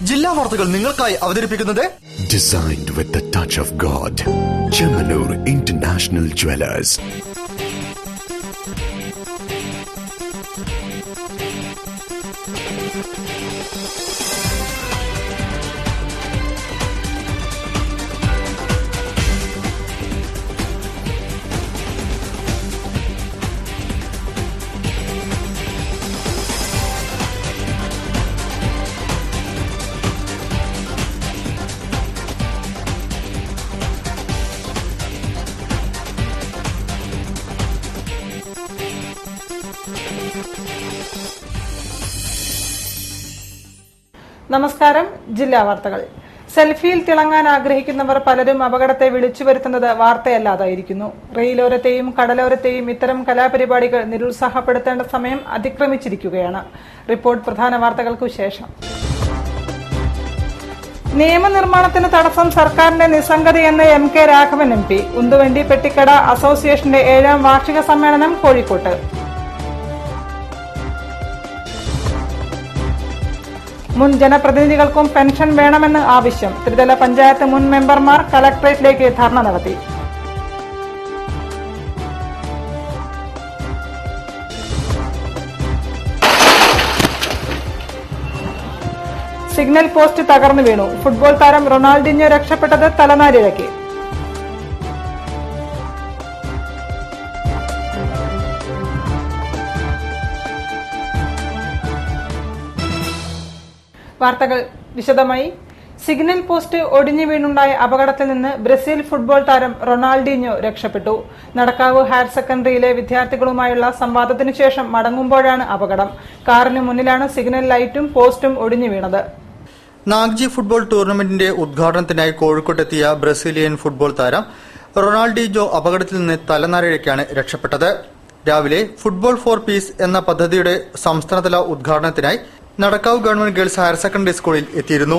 ജില്ലാ വാർത്തകൾ നിങ്ങൾക്കായി അവതരിപ്പിക്കുന്നത് Designed with the touch of God. Chemanur International Jewelers. നമസ്കാരം. ജില്ലാ വാർത്തകൾ. സെൽഫിയിൽ തിളങ്ങാൻ ആഗ്രഹിക്കുന്നവർ പലരും അപകടത്തെ വിളിച്ചു വരുത്തുന്നത് വാർത്തയല്ലാതായിരിക്കുന്നു. റെയിലോരത്തെയും കടലോരത്തെയും ഇത്തരം കലാപരിപാടികൾ നിരുത്സാഹപ്പെടുത്തേണ്ട സമയം അതിക്രമിച്ചിരിക്കുകയാണ്. റിപ്പോർട്ട് പ്രധാന വാർത്തകൾക്കു ശേഷം. നിയമനിർമ്മാണത്തിന് തടസ്സം സർക്കാരിന്റെ നിസ്സംഗതയെന്ന് MK രാഘവൻ MP. ഉന്തുവണ്ടി പെട്ടിക്കട അസോസിയേഷന്റെ 7ാം വാർഷിക സമ്മേളനം കോഴിക്കോട്ട്. മുൻ ജനപ്രതിനിധികൾക്കും പെൻഷൻ വേണമെന്ന് ആവശ്യം. ത്രിതല പഞ്ചായത്ത് മുൻ മെമ്പർമാർ കലക്ടറേറ്റിലേക്ക് ധർണ നടത്തി. സിഗ്നൽ പോസ്റ്റ് തകർന്നു വീണു. ഫുട്ബോൾ താരം റൊണാൾഡിഞ്ഞോ രക്ഷപ്പെട്ടത് തലനാരിഴയ്ക്ക്. വാർത്തകൾ വിശദമായി. സിഗ്നൽ പോസ്റ്റ് ഒടിഞ്ഞു വീണുണ്ടായ അപകടത്തിൽ നിന്ന് ബ്രസീൽ ഫുട്ബോൾ താരം റൊണാൾഡിഞ്ഞോ രക്ഷപ്പെട്ടു. നടക്കാവ് ഹയർ സെക്കൻഡറിയിലെ വിദ്യാർത്ഥികളുമായുള്ള സംവാദത്തിനു ശേഷം മടങ്ങുമ്പോഴാണ് അപകടം. കാറിന് മുന്നിലാണ് സിഗ്നൽ ലൈറ്റും പോസ്റ്റും ഒടിഞ്ഞു വീണത്. നാഗ്ജി ഫുട്ബോൾ ടൂർണമെന്റിന്റെ ഉദ്ഘാടനത്തിനായി കോഴിക്കോട്ടെത്തിയ ബ്രസീലിയൻ ഫുട്ബോൾ താരം റൊണാൾഡിഞ്ഞോ അപകടത്തിൽ നിന്ന് തലനാരിഴയ്ക്കാണ് രക്ഷപ്പെട്ടത്. രാവിലെ ഫുട്ബോൾ ഫോർ പീസ് എന്ന പദ്ധതിയുടെ സംസ്ഥാനതല ഉദ്ഘാടനത്തിനായി Nadakkavu government girls higher secondary സ്കൂളിൽ എത്തിയിരുന്നു.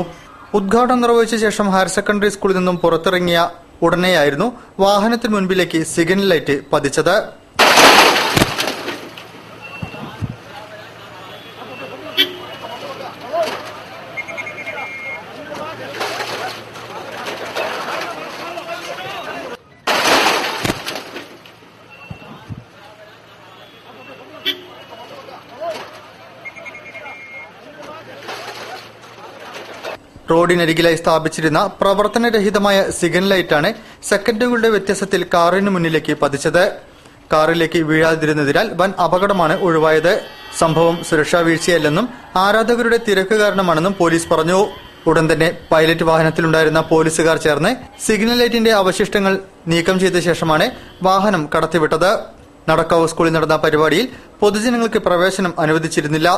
ഉദ്ഘാടനം നിർവഹിച്ച ശേഷം ഹയർ സെക്കൻഡറി സ്കൂളിൽ നിന്നും പുറത്തിറങ്ങിയ ഉടനെയായിരുന്നു വാഹനത്തിന് മുൻപിലേക്ക് സിഗ്നൽ ലൈറ്റ് പതിച്ചത്. റോഡിനരികിലായി സ്ഥാപിച്ചിരുന്ന പ്രവർത്തനരഹിതമായ സിഗ്നൽ ലൈറ്റാണ് സെക്കൻഡുകളുടെ വ്യത്യാസത്തിൽ കാറിന് മുന്നിലേക്ക് പതിച്ചത്. കാറിലേക്ക് വീഴാതിരുന്നതിനാൽ വൻ അപകടമാണ് ഒഴിവായത്. സംഭവം സുരക്ഷാ വീഴ്ചയല്ലെന്നും ആരാധകരുടെ തിരക്ക് കാരണമാണെന്നും പോലീസ് പറഞ്ഞു. ഉടൻ തന്നെ പൈലറ്റ് വാഹനത്തിലുണ്ടായിരുന്ന പോലീസുകാർ ചേർന്ന് സിഗ്നൽ ലൈറ്റിന്റെ അവശിഷ്ടങ്ങൾ നീക്കം ചെയ്ത ശേഷമാണ് വാഹനം കടത്തിവിട്ടത്. നടക്കാവ് സ്കൂളിൽ നടന്ന പരിപാടിയിൽ പൊതുജനങ്ങൾക്ക് പ്രവേശനം അനുവദിച്ചിരുന്നില്ല.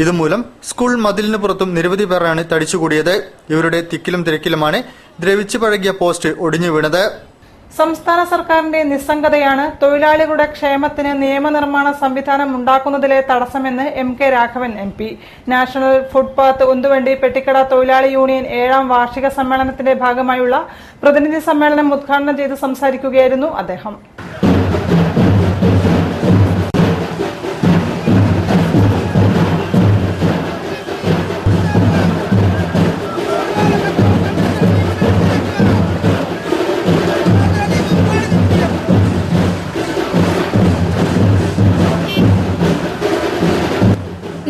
ഇതുമൂലം സ്കൂൾ മതിലിന് പുറത്തും നിരവധി പേരാണ് തടിച്ചുകൂടിയത്. ഇവരുടെ തിക്കിലും തിരക്കിലുമാണ് ദ്രവിച്ചു പഴകിയ പോസ്റ്റ് ഒടിഞ്ഞു വീണത്. സംസ്ഥാന സർക്കാരിന്റെ നിസ്സംഗതയാണ് തൊഴിലാളികളുടെ ക്ഷേമത്തിന് നിയമനിർമ്മാണ സംവിധാനം ഉണ്ടാക്കുന്നതിലെ തടസ്സമെന്ന് MK Raghavan MP. National footpath ഉന്തുവണ്ടി പെട്ടിക്കട തൊഴിലാളി യൂണിയൻ 7ാം വാർഷിക സമ്മേളനത്തിന്റെ ഭാഗമായുള്ള പ്രതിനിധി സമ്മേളനം ഉദ്ഘാടനം ചെയ്ത് സംസാരിക്കുകയായിരുന്നു അദ്ദേഹം.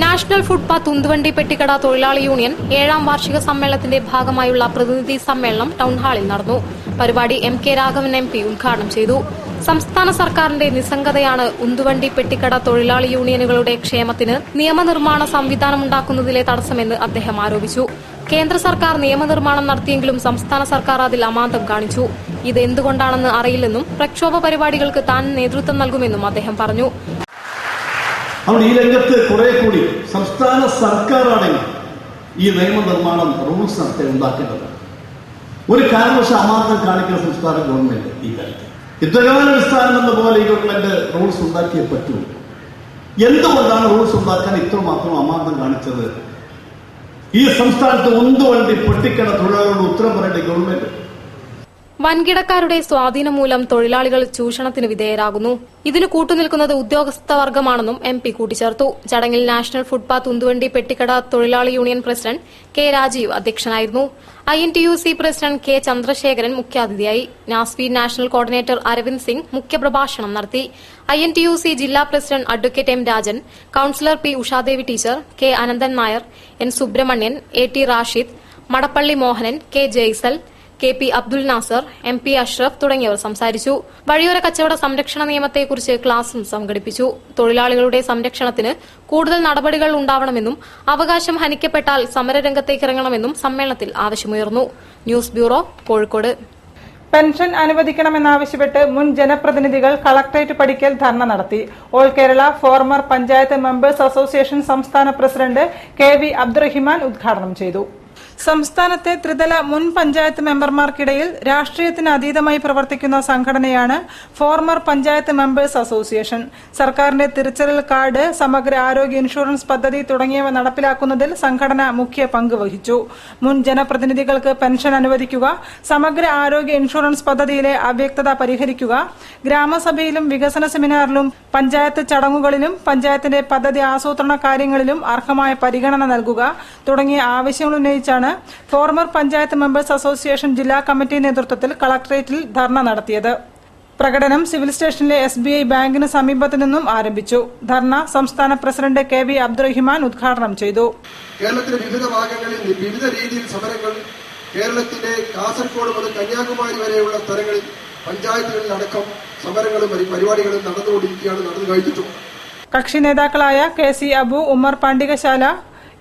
നാഷണൽ ഫുട്പാത്ത് ഉന്തുവണ്ടി പെട്ടിക്കട തൊഴിലാളി യൂണിയൻ 7ാം വാർഷിക സമ്മേളനത്തിന്റെ ഭാഗമായുള്ള പ്രതിനിധി സമ്മേളനം ടൌൺഹാളിൽ നടന്നു. പരിപാടി MK രാഘവൻ MP ഉദ്ഘാടനം ചെയ്തു. സംസ്ഥാന സർക്കാരിന്റെ നിസ്സംഗതയാണ് ഉന്തുവണ്ടി പെട്ടിക്കട തൊഴിലാളി യൂണിയനുകളുടെ ക്ഷേമത്തിന് നിയമനിർമ്മാണ സംവിധാനമുണ്ടാക്കുന്നതിലെ തടസ്സമെന്ന് അദ്ദേഹം ആരോപിച്ചു. കേന്ദ്ര സർക്കാർ നിയമനിർമ്മാണം നടത്തിയെങ്കിലും സംസ്ഥാന സർക്കാർ അതിൽ അമാന്തം കാണിച്ചു. ഇത് എന്തുകൊണ്ടാണെന്ന് അറിയില്ലെന്നും പ്രക്ഷോഭ പരിപാടികൾക്ക് താൻ നേതൃത്വം നൽകുമെന്നും അദ്ദേഹം പറഞ്ഞു. അവിടെ ഈ രംഗത്ത് കുറെ കൂടി സംസ്ഥാന സർക്കാരാണ് ഈ നിയമനിർമ്മാണം റൂൾസ് ഉണ്ടാക്കേണ്ടത്. ഒരു കാരണവശാലും അമാന്തം കാണിക്കുന്ന സംസ്ഥാന ഗവൺമെന്റ് ഈ കാര്യത്തിൽ യുദ്ധകാലാടിസ്ഥാനം എന്ന പോലെ ഈ ഗവൺമെന്റ് റൂൾസ് ഉണ്ടാക്കിയേ പറ്റൂ. എന്തുകൊണ്ടാണ് റൂൾസ് ഉണ്ടാക്കാൻ ഇത്രമാത്രം അമാന്തം കാണിച്ചത്? ഈ സംസ്ഥാനത്ത് ഉന്തുവണ്ടി പൊട്ടിക്കണ തൊഴിലാളികളുടെ ഉത്തരം പറയേണ്ട ഗവൺമെന്റ്. വൻകിടക്കാരുടെ സ്വാധീനം മൂലം തൊഴിലാളികൾ ചൂഷണത്തിന് വിധേയരാകുന്നു. ഇതിന് കൂട്ടുനിൽക്കുന്നത് ഉദ്യോഗസ്ഥ വർഗമാണെന്നും MP കൂട്ടിച്ചേർത്തു. ചടങ്ങിൽ നാഷണൽ ഫുട്പാത്ത് ഉന്തുവണ്ടി പെട്ടിക്കട തൊഴിലാളി യൂണിയൻ പ്രസിഡന്റ് K. രാജീവ് അധ്യക്ഷനായിരുന്നു. INTUC president K. ചന്ദ്രശേഖരൻ മുഖ്യാതിഥിയായി. നാസ്ഫി നാഷണൽ കോർഡിനേറ്റർ അരവിന്ദ് സിംഗ് മുഖ്യപ്രഭാഷണം നടത്തി. INTUC ജില്ലാ president advocate M. Rajan, councillor P. Ushadevi teacher, K. Ananthan Nair, N. Subrahmanyan, AT. Rashid, Madappally Mohanan, K. Jaisal, KP. Abdul Nasar, MP. Ashraf തുടങ്ങിയവർ സംസാരിച്ചു. വഴിയോര കച്ചവട സംരക്ഷണ നിയമത്തെക്കുറിച്ച് ക്ലാസും സംഘടിപ്പിച്ചു. തൊഴിലാളികളുടെ സംരക്ഷണത്തിന് കൂടുതൽ നടപടികൾ ഉണ്ടാവണമെന്നും അവകാശം ഹനിക്കപ്പെട്ടാൽ സമരരംഗത്തേക്കിറങ്ങണമെന്നും സമ്മേളനത്തിൽ ആവശ്യമുയർന്നു. News bureau, Kozhikode. പെൻഷൻ അനുവദിക്കണമെന്നാവശ്യപ്പെട്ട് മുൻ ജനപ്രതിനിധികൾ കളക്ടറേറ്റ് പടിക്കൽ ധർണ നടത്തി. All Kerala former panchayat members association സംസ്ഥാന പ്രസിഡന്റ് KV. അബ്ദുറഹിമാൻ ഉദ്ഘാടനം ചെയ്തു. സംസ്ഥാനത്തെ ത്രിതല മുൻ പഞ്ചായത്ത് മെമ്പർമാർക്കിടയിൽ രാഷ്ട്രീയത്തിന് അതീതമായി പ്രവർത്തിക്കുന്ന സംഘടനയാണ് ഫോർമർ പഞ്ചായത്ത് മെമ്പേഴ്സ് അസോസിയേഷൻ. സർക്കാരിന്റെ തിരിച്ചറിയൽ കാർഡ്, സമഗ്ര ആരോഗ്യ ഇൻഷുറൻസ് പദ്ധതി തുടങ്ങിയവ നടപ്പിലാക്കുന്നതിൽ സംഘടന മുഖ്യ പങ്ക് വഹിച്ചു. മുൻ ജനപ്രതിനിധികൾക്ക് പെൻഷൻ അനുവദിക്കുക, സമഗ്ര ആരോഗ്യ ഇൻഷുറൻസ് പദ്ധതിയിലെ അവ്യക്തത പരിഹരിക്കുക, ഗ്രാമസഭയിലും വികസന സെമിനാറിലും പഞ്ചായത്ത് ചടങ്ങുകളിലും പഞ്ചായത്തിന്റെ പദ്ധതി ആസൂത്രണ കാര്യങ്ങളിലും അർഹമായ പരിഗണന നൽകുക തുടങ്ങിയ ആവശ്യങ്ങൾ ഉന്നയിച്ചാണ് ഫോർമർ പഞ്ചായത്ത് മെമ്പേഴ്സ് അസോസിയേഷൻ ജില്ലാ കമ്മിറ്റി നേതൃത്വത്തിൽ കളക്ടറേറ്റിൽ ധർണ നടത്തിയത്. പ്രകടനം സിവിൽ സ്റ്റേഷനിലെ SBI ബാങ്കിന് സമീപത്തു നിന്നും ആരംഭിച്ചു. ധർണ സംസ്ഥാന പ്രസിഡന്റ് KV. അബ്ദുറഹിമാൻ ഉദ്ഘാടനം ചെയ്തു. കേരളത്തിലെ വിവിധ ഭാഗങ്ങളിൽ വിവിധ രീതിയിൽ സമരങ്ങൾ കേരളത്തിന്റെ കാസർഗോഡ് മുതൽ കന്യാകുമാരി വരെയുള്ള സ്ഥലങ്ങളിൽ പഞ്ചായത്തുകളിൽ അടക്കം സമരങ്ങളും പരിപാടികളും നടന്നു കഴിഞ്ഞിട്ടുണ്ട്. കക്ഷി നേതാക്കളായ KC. Abu, Ummer Pandikashala,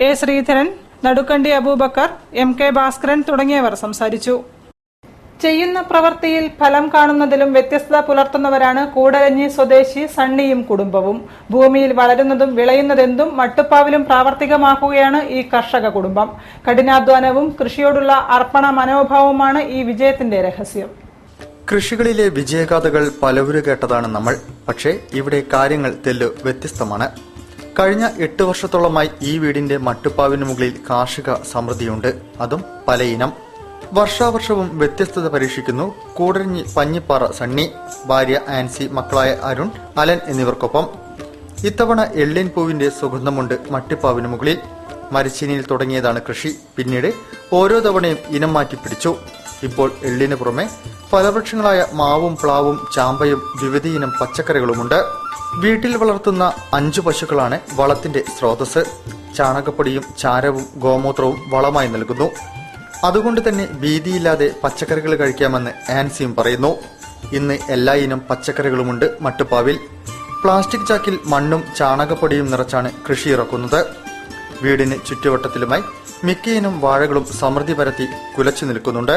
A. Sreedharan, Nadukkandi Abubakar, MK. Bhaskaran തുടങ്ങിയവർ സംസാരിച്ചു. ചെയ്യുന്ന പ്രവൃത്തിയിൽ ഫലം കാണുന്നതിലും വ്യത്യസ്തത പുലർത്തുന്നവരാണ് കൂടരഞ്ഞി സ്വദേശി സണ്ണിയും കുടുംബവും. ഭൂമിയിൽ വളരുന്നതും വിളയുന്നതെന്തും മട്ടുപ്പാവിലും പ്രാവർത്തികമാക്കുകയാണ് ഈ കർഷക കുടുംബം. കഠിനാധ്വാനവും കൃഷിയോടുള്ള അർപ്പണ മനോഭാവവുമാണ് ഈ വിജയത്തിന്റെ രഹസ്യം. കൃഷികളിലെ വിജയഗാഥകൾ പലവരും കേട്ടതാണ് നമ്മൾ. പക്ഷേ ഇവിടെ കാര്യങ്ങൾ തെല്ലു വ്യത്യസ്തമാണ്. കഴിഞ്ഞ 8 വർഷത്തോളമായി ഈ വീടിന്റെ മട്ടുപ്പാവിന് മുകളിൽ കാർഷിക സമൃദ്ധിയുണ്ട്. അതും പല ഇനം. വർഷാവർഷവും വ്യത്യസ്തത പരീക്ഷിക്കുന്നു കൂടരഞ്ഞി പഞ്ഞിപ്പാറ സണ്ണി, ഭാര്യ ആൻസി, മക്കളായ അരുൺ, അലൻ എന്നിവർക്കൊപ്പം. ഇത്തവണ എള്ളിൻ പൂവിന്റെ സുഗന്ധമുണ്ട് മട്ടുപ്പാവിന് മുകളിൽ. മരച്ചീനിയിൽ തുടങ്ങിയതാണ് കൃഷി. പിന്നീട് ഓരോ തവണയും ഇനം മാറ്റി പിടിച്ചു. ഇപ്പോൾ എള്ളിന് പുറമെ ഫലവൃക്ഷങ്ങളായ മാവും പ്ലാവും ചാമ്പയും വിവിധയിനം പച്ചക്കറികളുമുണ്ട്. വീട്ടിൽ വളർത്തുന്ന 5 പശുക്കളാണ് വളത്തിന്റെ സ്രോതസ്. ചാണകപ്പൊടിയും ചാരവും ഗോമൂത്രവും വളമായി നൽകുന്നു. അതുകൊണ്ട് തന്നെ ഭീതിയില്ലാതെ പച്ചക്കറികൾ കഴിക്കാമെന്ന് ആൻസിയും പറയുന്നു. ഇന്ന് എല്ലാ ഇനം പച്ചക്കറികളുമുണ്ട് മട്ടുപ്പാവിൽ. പ്ലാസ്റ്റിക് ചാക്കിൽ മണ്ണും ചാണകപ്പൊടിയും നിറച്ചാണ് കൃഷി ഇറക്കുന്നത്. വീടിന് ചുറ്റുവട്ടത്തിലുമായി മിക്കയിനം വാഴകളും സമൃദ്ധി പരത്തി കുലച്ചു നിൽക്കുന്നുണ്ട്.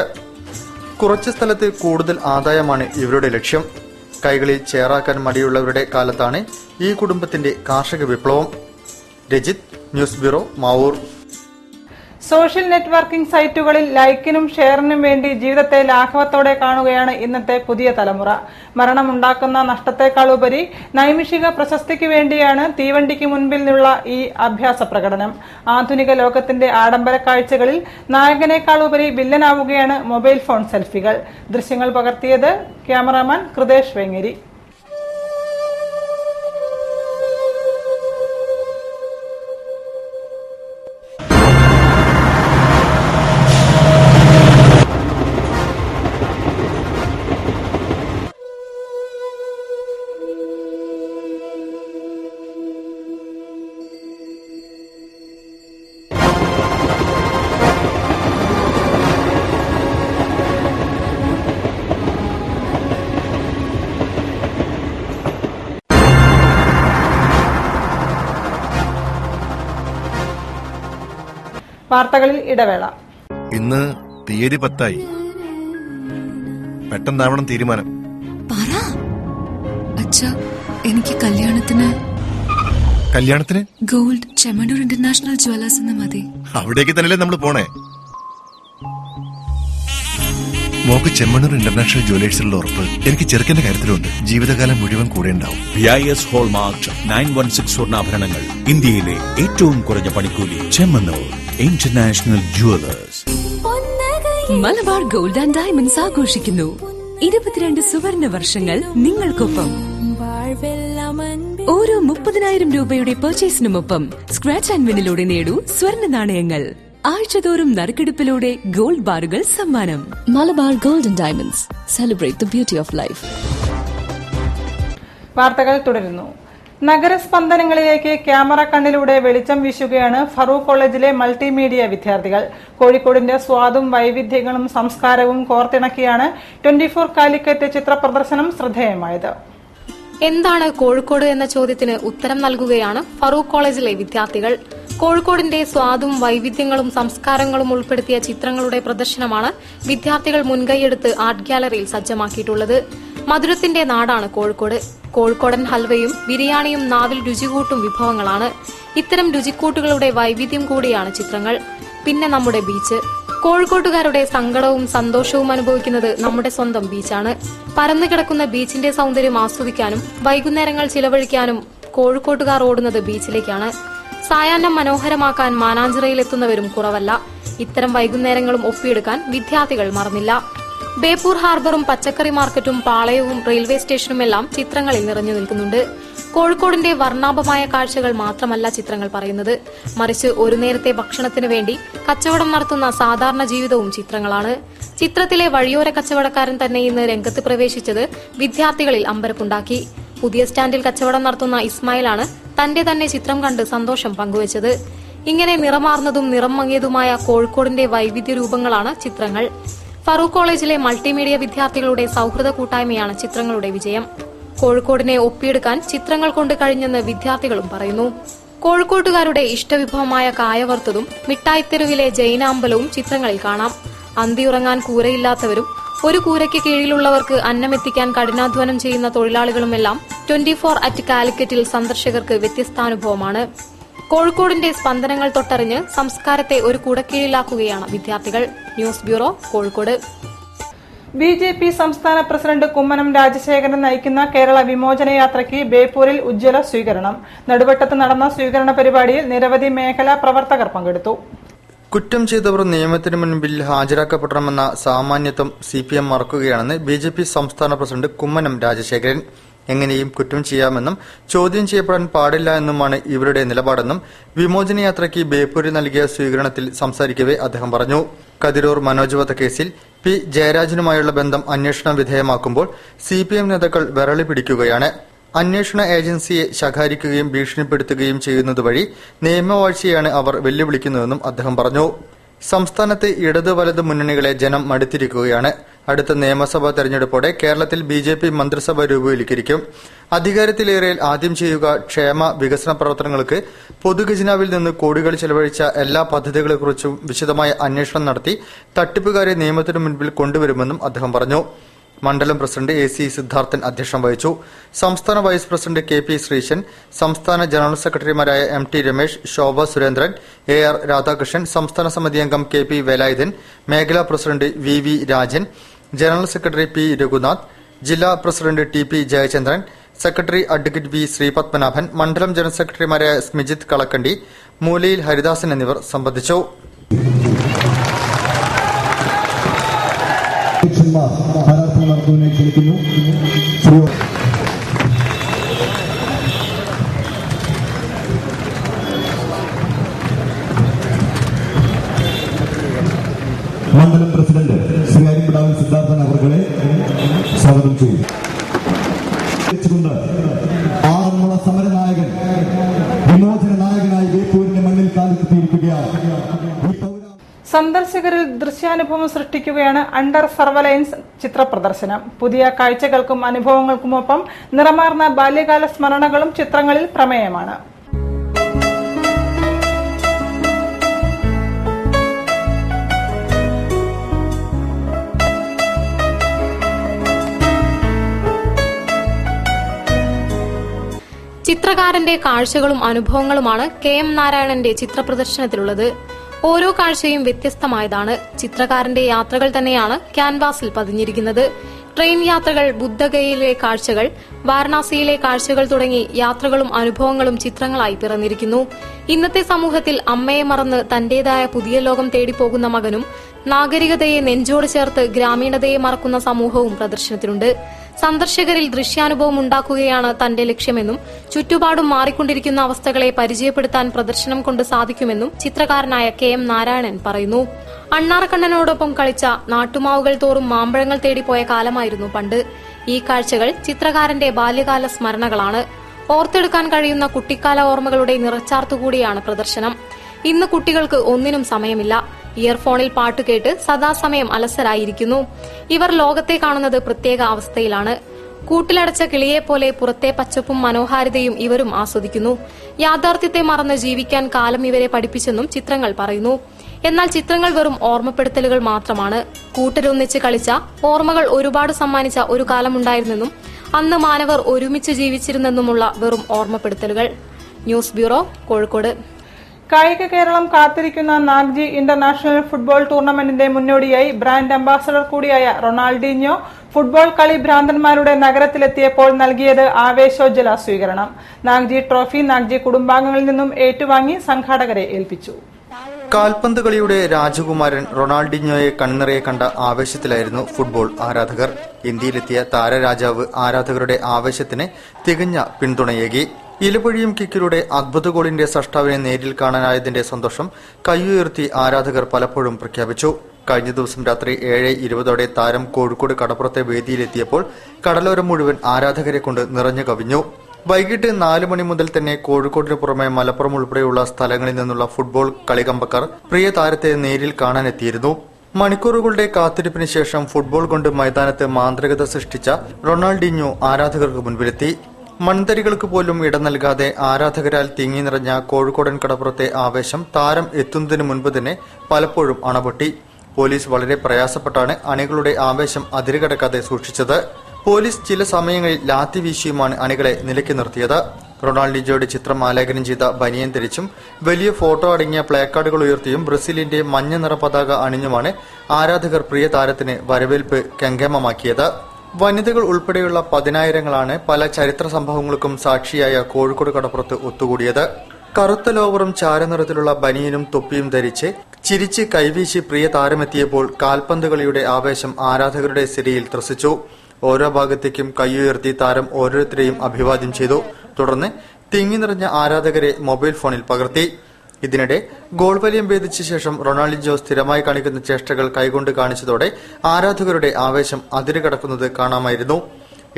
കുറച്ച് സ്ഥലത്ത് കൂടുതൽ ആദായമാണ് ഇവരുടെ ലക്ഷ്യം. കൈകളിൽ ചേറാക്കാൻ മടിയുള്ളവരുടെ കാലത്താണ് ഈ കുടുംബത്തിന്റെ കാർഷിക വിപ്ലവം. Rajith, news bureau, Mavoor. Social networking സൈറ്റുകളിൽ ലൈക്കിനും ഷെയറിനും വേണ്ടി ജീവിതത്തെ ലാഘവത്തോടെ കാണുകയാണ് ഇന്നത്തെ പുതിയ തലമുറ. മരണമുണ്ടാക്കുന്ന നഷ്ടത്തെക്കാൾ ഉപരി നൈമിഷിക പ്രശസ്തിക്ക് വേണ്ടിയാണ് തീവണ്ടിക്ക് മുൻപിൽ നിന്നുള്ള ഈ അഭ്യാസ പ്രകടനം. ആധുനിക ലോകത്തിന്റെ ആഡംബര കാഴ്ചകളിൽ നായകനേക്കാൾ ഉപരി വില്ലനാവുകയാണ് മൊബൈൽ ഫോൺ സെൽഫികൾ. ദൃശ്യങ്ങൾ പകർത്തിയത് ക്യാമറാമാൻ കൃതേഷ് വെങ്ങേരി. വാർത്തകളിൽ ഇടവേള. ഇന്ന് തീയതി 10 പെട്ടെന്നാവണം തീരുമാനം. എനിക്ക് കല്യാണത്തിന് ഗോൾഡ് ചെമ്മണ്ണൂർ ഇന്റർനാഷണൽ ജ്വല്ലേഴ്സ് എന്ന് മതി. അവിടേക്ക് തന്നെയല്ലേ നമ്മൾ പോണേ. മോക്ക് ചെമ്മണ്ണൂർ ഇന്റർനാഷണൽ ജ്വല്ലേഴ്സിലുള്ള ഉറപ്പ് എനിക്ക് ചെറുക്കന്റെ കാര്യത്തിലുണ്ട്. ജീവിതകാലം മുഴുവൻ കൂടെ ഉണ്ടാവും. BIS ഹോൾമാർക്ക് 916 സ്വർണ്ണാഭരണങ്ങൾ, ഇന്ത്യയിലെ ഏറ്റവും കുറഞ്ഞ പണിക്കൂലി. Chemmanur international Jewellers. Malabar gold and diamonds ആഘോഷിക്കുന്നു 22 സുവർണ വർഷങ്ങൾ നിങ്ങൾക്കൊപ്പം. ഓരോ 30,000 രൂപയുടെ പർച്ചേസിനുമൊപ്പം സ്ക്രാച്ച് ആൻഡ് വിന്നിലൂടെ നേടൂ സ്വർണ്ണ നാണയങ്ങൾ. ആഴ്ചതോറും നറുക്കെടുപ്പിലൂടെ ഗോൾഡ് ബാറുകൾ സമ്മാനം. Malabar gold and diamonds, celebrate the beauty of life. വാർത്തകൾ തുടരുന്നു. നഗരസ്പന്ദനങ്ങളിലേക്ക് ക്യാമറ കണ്ണിലൂടെ വെളിച്ചം വീശുകയാണ് ഫറൂഖ് കോളേജിലെ മൾട്ടിമീഡിയ വിദ്യാർത്ഥികൾ. കോഴിക്കോടിന്റെ സ്വാദും വൈവിധ്യങ്ങളും സംസ്കാരവും കോർത്തിണക്കിയാണ് 24 കാലിക്കറ്റ് ചിത്ര പ്രദർശനം ശ്രദ്ധേയമായത്. എന്താണ് കോഴിക്കോട് എന്ന ചോദ്യത്തിന് ഉത്തരം നൽകുകയാണ് ഫറൂഖ് കോളേജിലെ വിദ്യാർത്ഥികൾ. കോഴിക്കോടിന്റെ സ്വാദും വൈവിധ്യങ്ങളും സംസ്കാരങ്ങളും ഉൾപ്പെടുത്തിയ ചിത്രങ്ങളുടെ പ്രദർശനമാണ് വിദ്യാർത്ഥികൾ മുൻകൈയെടുത്ത് ആർട്ട് ഗ്യാലറിയിൽ സജ്ജമാക്കിയിട്ടുള്ളത്. മധുരത്തിന്റെ നാടാണ് കോഴിക്കോട്. കോഴിക്കോടൻ ഹൽവയും ബിരിയാണിയും നാവിൽ രുചികൂട്ടും വിഭവങ്ങളാണ്. ഇത്തരം രുചിക്കൂട്ടുകളുടെ വൈവിധ്യം കൂടിയാണ് ചിത്രങ്ങൾ. പിന്നെ നമ്മുടെ ബീച്ച്. കോഴിക്കോട്ടുകാരുടെ സങ്കടവും സന്തോഷവും അനുഭവിക്കുന്നത് നമ്മുടെ സ്വന്തം ബീച്ചാണ്. പരന്നുകിടക്കുന്ന ബീച്ചിന്റെ സൗന്ദര്യം ആസ്വദിക്കാനും വൈകുന്നേരങ്ങൾ ചിലവഴിക്കാനും കോഴിക്കോട്ടുകാർ ഓടുന്നത് ബീച്ചിലേക്കാണ്. സായാഹ്നം മനോഹരമാക്കാൻ മാനാഞ്ചിറയിലെത്തുന്നവരും കുറവല്ല. ഇത്തരം വൈകുന്നേരങ്ങളും ഒപ്പിയെടുക്കാൻ വിദ്യാർത്ഥികൾ മറന്നില്ല. ബേപ്പൂർ ഹാർബറും പച്ചക്കറി മാർക്കറ്റും പാളയവും റെയിൽവേ സ്റ്റേഷനുമെല്ലാം ചിത്രങ്ങളിൽ നിറഞ്ഞു നിൽക്കുന്നുണ്ട്. കോഴിക്കോടിന്റെ വർണ്ണാഭമായ കാഴ്ചകൾ മാത്രമല്ല ചിത്രങ്ങൾ പറയുന്നത്, മറിച്ച് ഒരു നേരത്തെ ഭക്ഷണത്തിനു വേണ്ടി കച്ചവടം നടത്തുന്ന സാധാരണ ജീവിതവും ചിത്രങ്ങളാണ്. ചിത്രത്തിലെ വഴിയോര കച്ചവടക്കാരൻ തന്നെ ഇന്ന് രംഗത്ത് പ്രവേശിച്ചത് വിദ്യാർത്ഥികളിൽ അമ്പരപ്പുണ്ടാക്കി. പുതിയ സ്റ്റാൻഡിൽ കച്ചവടം നടത്തുന്ന ഇസ്മായിലാണ് തന്റെ തന്നെ ചിത്രം കണ്ട് സന്തോഷം പങ്കുവച്ചത്. ഇങ്ങനെ നിറമാർന്നതും നിറം മങ്ങിയതുമായ കോഴിക്കോടിന്റെ വൈവിധ്യ രൂപങ്ങളാണ് ചിത്രങ്ങൾ. ഫറൂഖ് കോളേജിലെ മൾട്ടിമീഡിയ വിദ്യാർത്ഥികളുടെ സൌഹൃദ കൂട്ടായ്മയാണ് ചിത്രങ്ങളുടെ വിജയം. കോഴിക്കോടിനെ ഒപ്പിയെടുക്കാൻ ചിത്രങ്ങൾ കൊണ്ട് കഴിഞ്ഞെന്ന് വിദ്യാർത്ഥികളും പറയുന്നു. കോഴിക്കോട്ടുകാരുടെ ഇഷ്ടവിഭവമായ കായവറുത്തതും മിഠായിത്തെരുവിലെ ജൈന അമ്പലവും ചിത്രങ്ങളിൽ കാണാം. അന്തിയുറങ്ങാൻ കൂരയില്ലാത്തവരും ഒരു കൂരയ്ക്ക് കീഴിലുള്ളവർക്ക് അന്നമെത്തിക്കാൻ കഠിനാധ്വാനം ചെയ്യുന്ന തൊഴിലാളികളുമെല്ലാം 24 അറ്റ് കാലിക്കറ്റിൽ സന്ദർശകർക്ക് വ്യത്യസ്താനുഭവമാണ്. കോഴിക്കോടിന്റെ സ്പന്ദനങ്ങൾ തൊട്ടറിഞ്ഞ് സംസ്കാരത്തെ ഒരു കുടക്കീഴിലാക്കുകയാണ് വിദ്യാർത്ഥികൾ. News bureau, Kozhikode. BJP സംസ്ഥാന പ്രസിഡന്റ് കുമ്മനം രാജശേഖരൻ നയിക്കുന്ന കേരള വിമോചന യാത്രയ്ക്ക് ബേപ്പൂരിൽ ഉജ്ജ്വല സ്വീകരണം. നടുവട്ടത്ത് നടന്ന സ്വീകരണ പരിപാടിയിൽ നിരവധി മേഖലാ പ്രവർത്തകർ പങ്കെടുത്തു. കുറ്റം ചെയ്തവർ നിയമത്തിന് മുൻപിൽ ഹാജരാക്കപ്പെടണമെന്ന സാമാന്യത്വം CPM മറക്കുകയാണെന്ന് BJP സംസ്ഥാന പ്രസിഡന്റ് കുമ്മനം രാജശേഖരൻ. എങ്ങനെയും കുറ്റം ചെയ്യാമെന്നും ചോദ്യം ചെയ്യപ്പെടാൻ പാടില്ല എന്നുമാണ് ഇവരുടെ നിലപാടെന്നും വിമോചനയാത്രയ്ക്ക് ബേപ്പൂരിൽ നൽകിയ സ്വീകരണത്തിൽ സംസാരിക്കവെ അദ്ദേഹം പറഞ്ഞു. കതിരൂർ മനോജ് വധക്കേസിൽ P. ജയരാജനുമായുള്ള ബന്ധം അന്വേഷണ വിധേയമാക്കുമ്പോൾ CPM നേതാക്കൾ വിരളി പിടിക്കുകയാണ്. അന്വേഷണ ഏജൻസിയെ ശകാരിക്കുകയും ഭീഷണിപ്പെടുത്തുകയും ചെയ്യുന്നതുവഴി നിയമവാഴ്ചയാണ് അവർ വെല്ലുവിളിക്കുന്നതെന്നും അദ്ദേഹം പറഞ്ഞു. സംസ്ഥാനത്ത് ഇടത് വലത് മുന്നണികളെ ജനം മടുത്തിരിക്കുകയാണ്. അടുത്ത നിയമസഭാ തെരഞ്ഞെടുപ്പോടെ കേരളത്തിൽ BJP മന്ത്രിസഭ രൂപീകരിക്കും. അധികാരത്തിലേറിയാൽ ആദ്യം ചെയ്യുക ക്ഷേമ വികസന പ്രവർത്തനങ്ങൾക്ക് പൊതുഖജനാവിൽ നിന്ന് കോടികൾ ചെലവഴിച്ച എല്ലാ പദ്ധതികളെക്കുറിച്ചും വിശദമായ അന്വേഷണം നടത്തി തട്ടിപ്പുകാരെ നിയമത്തിനു മുൻപിൽ കൊണ്ടുവരുമെന്നും അദ്ദേഹം പറഞ്ഞു. മണ്ഡലം പ്രസിഡന്റ് AC സിദ്ധാർത്ഥൻ അധ്യക്ഷം വഹിച്ചു. സംസ്ഥാന വൈസ് പ്രസിഡന്റ് KP ശ്രീശൻ, സംസ്ഥാന ജനറൽ സെക്രട്ടറിമാരായ MT രമേശ്, ശോഭ സുരേന്ദ്രൻ, AR രാധാകൃഷ്ണൻ, സംസ്ഥാന സമിതി അംഗം KP വേലായുധൻ, മേഖലാ president VV Rajan, general secretary P Raghunath, ജില്ലാ president TP Jayachandran, secretary advocate V Sreepadmanabhan, മണ്ഡലം ജനറൽ സെക്രട്ടറിമാരായ സ്മിജിത്ത് കളക്കണ്ടി, മൂലയിൽ ഹരിദാസൻ എന്നിവർ സംബന്ധിച്ചു. സ്ഥാനാർത്ഥി നടത്തുന്നതിനെ ക്ഷണിക്കുന്നു. മണ്ഡലം പ്രസിഡന്റ് ശ്രീ അരിമ്പടാവിൽ സിദ്ധാർത്ഥൻ അവർകളെ സ്വാഗതം ചെയ്യും. ആറന്മുള സമരനായകൻ വിമോചന നായകനായി ബേപ്പൂരിന്റെ മണ്ണിൽ കാലെത്തിയിരിക്കുകയാണ്. സന്ദർശകരിൽ ദൃശ്യാനുഭവം സൃഷ്ടിക്കുകയാണ് അണ്ടർ സർവലൈൻസ് ചിത്ര പ്രദർശനം. പുതിയ കാഴ്ചകൾക്കും അനുഭവങ്ങൾക്കുമൊപ്പം നിറമാർന്ന ബാല്യകാല സ്മരണകളും ചിത്രങ്ങളിൽ പ്രമേയമാണ്. ചിത്രകാരന്റെ കാഴ്ചകളും അനുഭവങ്ങളുമാണ് KM നാരായണന്റെ ചിത്ര പ്രദർശനത്തിലുള്ളത്. ഓരോ കാഴ്ചയും വ്യത്യസ്തമായതാണ്. ചിത്രകാരന്റെ യാത്രകൾ തന്നെയാണ് ക്യാൻവാസിൽ പതിഞ്ഞിരിക്കുന്നത്. ട്രെയിൻ യാത്രകൾ, ബുദ്ധഗയയിലെ കാഴ്ചകൾ, വാരണാസിയിലെ കാഴ്ചകൾ തുടങ്ങി യാത്രകളും അനുഭവങ്ങളും ചിത്രങ്ങളായി പിറന്നിരിക്കുന്നു. ഇന്നത്തെ സമൂഹത്തിൽ അമ്മയെ മറന്ന് തന്റേതായ പുതിയ ലോകം തേടിപ്പോകുന്ന മകനും നാഗരികതയെ നെഞ്ചോട് ചേർത്ത് ഗ്രാമീണതയെ മറക്കുന്ന സമൂഹവും പ്രദർശനത്തിലുണ്ട്. സന്ദർശകരിൽ ദൃശ്യാനുഭവം ഉണ്ടാക്കുകയാണ് തന്റെ ലക്ഷ്യമെന്നും ചുറ്റുപാടും മാറിക്കൊണ്ടിരിക്കുന്ന അവസ്ഥകളെ പരിചയപ്പെടുത്താൻ പ്രദർശനം കൊണ്ട് സാധിക്കുമെന്നും ചിത്രകാരനായ KM നാരായണൻ പറയുന്നു. അണ്ണാറക്കണ്ണനോടൊപ്പം കളിച്ച നാട്ടുമാവുകൾ തോറും മാമ്പഴങ്ങൾ തേടിപ്പോയ കാലമായിരുന്നു പണ്ട്. ഈ കാഴ്ചകൾ ചിത്രകാരന്റെ ബാല്യകാല സ്മരണകളാണ്. ഓർത്തെടുക്കാൻ കഴിയുന്ന കുട്ടിക്കാല ഓർമ്മകളുടെ നിറച്ചാർത്തുകൂടിയാണ് പ്രദർശനം. ഇന്ന് കുട്ടികൾക്ക് ഒന്നിനും സമയമില്ല. ഇയർഫോണിൽ പാട്ടുകേട്ട് സദാസമയം അലസരായിരിക്കുന്നു. ഇവർ ലോകത്തെ കാണുന്നത് പ്രത്യേക അവസ്ഥയിലാണ്. കൂട്ടിലടച്ച കിളിയെപ്പോലെ പുറത്തെ പച്ചപ്പും മനോഹാരിതയും ഇവരും ആസ്വദിക്കുന്നു. യാഥാർത്ഥ്യത്തെ മറന്ന് ജീവിക്കാൻ കാലം ഇവരെ പഠിപ്പിച്ചെന്നും ചിത്രങ്ങൾ പറയുന്നു. എന്നാൽ ചിത്രങ്ങൾ വെറും ഓർമ്മപ്പെടുത്തലുകൾ മാത്രമാണ്. കൂട്ടരൊന്നിച്ച് കളിച്ച, ഓർമ്മകൾ ഒരുപാട് സമ്മാനിച്ച ഒരു കാലമുണ്ടായിരുന്നെന്നും അന്ന് മാനവർ ഒരുമിച്ച് ജീവിച്ചിരുന്നെന്നുമുള്ള വെറും ഓർമ്മപ്പെടുത്തലുകൾ. News bureau, Kozhikode. കായിക കേരളം കാത്തിരിക്കുന്ന നാഗ്ജി ഇന്റർനാഷണൽ ഫുട്ബോൾ ടൂർണമെന്റിന്റെ മുന്നോടിയായി ബ്രാൻഡ് അംബാസഡർ കൂടിയായ റൊണാൾഡീഞ്ഞോ ഫുട്ബോൾ കളി ഭ്രാന്തന്മാരുടെ നഗരത്തിലെത്തിയപ്പോൾ നൽകിയത് ആവേശോജ്വല സ്വീകരണം. നാഗ്ജി ട്രോഫി നാഗ്ജി കുടുംബാംഗങ്ങളിൽ നിന്നും ഏറ്റുവാങ്ങി സംഘാടകരെ ഏൽപ്പിച്ചു. കാൽപന്ത് കളിയുടെ രാജകുമാരൻ റൊണാൾഡീഞ്ഞോയെ കൺനിറയെ കണ്ട ആവേശത്തിലായിരുന്നു ഫുട്ബോൾ ആരാധകർ. ഇന്ത്യയിലെത്തിയ താരരാജാവ് ആരാധകരുടെ ആവേശത്തിന് തികഞ്ഞ പിന്തുണയേകി. ഇലപൊഴിയും കിക്കിലൂടെ അദ്ഭുത ഗോളിന്റെ സഷ്ടാവിനെ നേരിൽ കാണാനായതിന്റെ സന്തോഷം കൈയുയർത്തി ആരാധകർ പലപ്പോഴും പ്രഖ്യാപിച്ചു. കഴിഞ്ഞ ദിവസം രാത്രി 7:20 താരം കോഴിക്കോട് കടപ്പുറത്തെ വേദിയിലെത്തിയപ്പോൾ കടലോരം മുഴുവൻ ആരാധകരെ കൊണ്ട് നിറഞ്ഞു കവിഞ്ഞു. വൈകിട്ട് 4 മണി മുതൽ തന്നെ കോഴിക്കോടിന് പുറമെ മലപ്പുറം ഉൾപ്പെടെയുള്ള സ്ഥലങ്ങളിൽ നിന്നുള്ള ഫുട്ബോൾ കളികമ്പക്കാർ പ്രിയ താരത്തെ നേരിൽ കാണാനെത്തിയിരുന്നു. മണിക്കൂറുകളുടെ കാത്തിരിപ്പിന് ശേഷം ഫുട്ബോൾ കൊണ്ട് മൈതാനത്ത് മാന്ത്രികത സൃഷ്ടിച്ച റൊണാൾഡീഞ്ഞോ ആരാധകർക്ക് മുൻപിലെത്തി. മൺതരികൾക്ക് പോലും ഇടം നൽകാതെ ആരാധകരാൽ തിങ്ങി നിറഞ്ഞ കോഴിക്കോടൻ കടപ്പുറത്തെ ആവേശം താരം എത്തുന്നതിന് മുൻപ് തന്നെ പലപ്പോഴും അണപൊട്ടി. പോലീസ് വളരെ പ്രയാസപ്പെട്ടാണ് അണികളുടെ ആവേശം അതിരുകടക്കാതെ സൂക്ഷിച്ചത്. പോലീസ് ചില സമയങ്ങളിൽ ലാത്തി വീശിയുമാണ് അണികളെ നിലയ്ക്ക് നിർത്തിയത്. റൊണാൾഡീഞ്ഞോയുടെ ചിത്രം ആലേഖനം ചെയ്ത ബനിയൻ ധരിച്ചും വലിയ ഫോട്ടോ അടങ്ങിയ പ്ലേക്കാർഡുകൾ ഉയർത്തിയും ബ്രസീലിന്റെ മഞ്ഞ നിറ പതാക അണിഞ്ഞുമാണ് ആരാധകർ പ്രിയ താരത്തിന് വരവേൽപ്പ് കെങ്കേമമാക്കിയത്. വനിതകൾ ഉൾപ്പെടെയുള്ള 10,000ങ്ങളാണ് പല ചരിത്ര സംഭവങ്ങൾക്കും സാക്ഷിയായ കോഴിക്കോട് കടപ്പുറത്ത് ഒത്തുകൂടിയത്. കറുത്ത ലോവറും ചാരനിറത്തിലുള്ള ബനിയനും തൊപ്പിയും ധരിച്ച് ചിരിച്ച് കൈവീശി പ്രിയ താരമെത്തിയപ്പോൾ കാൽപന്ത് കളിയുടെ ആവേശം ആരാധകരുടെ സിരയിൽ ത്രസിച്ചു. ഓരോ ഭാഗത്തേക്കും കൈയുയർത്തി താരം ഓരോരുത്തരെയും അഭിവാദ്യം ചെയ്തു. തുടർന്ന് തിങ്ങി നിറഞ്ഞ ആരാധകരെ മൊബൈൽ ഫോണിൽ പകർത്തി. ഇതിനിടെ ഗോൾ വലയം ഭേദിച്ച ശേഷം റൊണാൾഡീഞ്ഞോ സ്ഥിരമായി കാണിക്കുന്ന ചേഷ്ടകൾ കൈകൊണ്ട് കാണിച്ചതോടെ ആരാധകരുടെ ആവേശം അതിരുകടക്കുന്നത് കാണാമായിരുന്നു.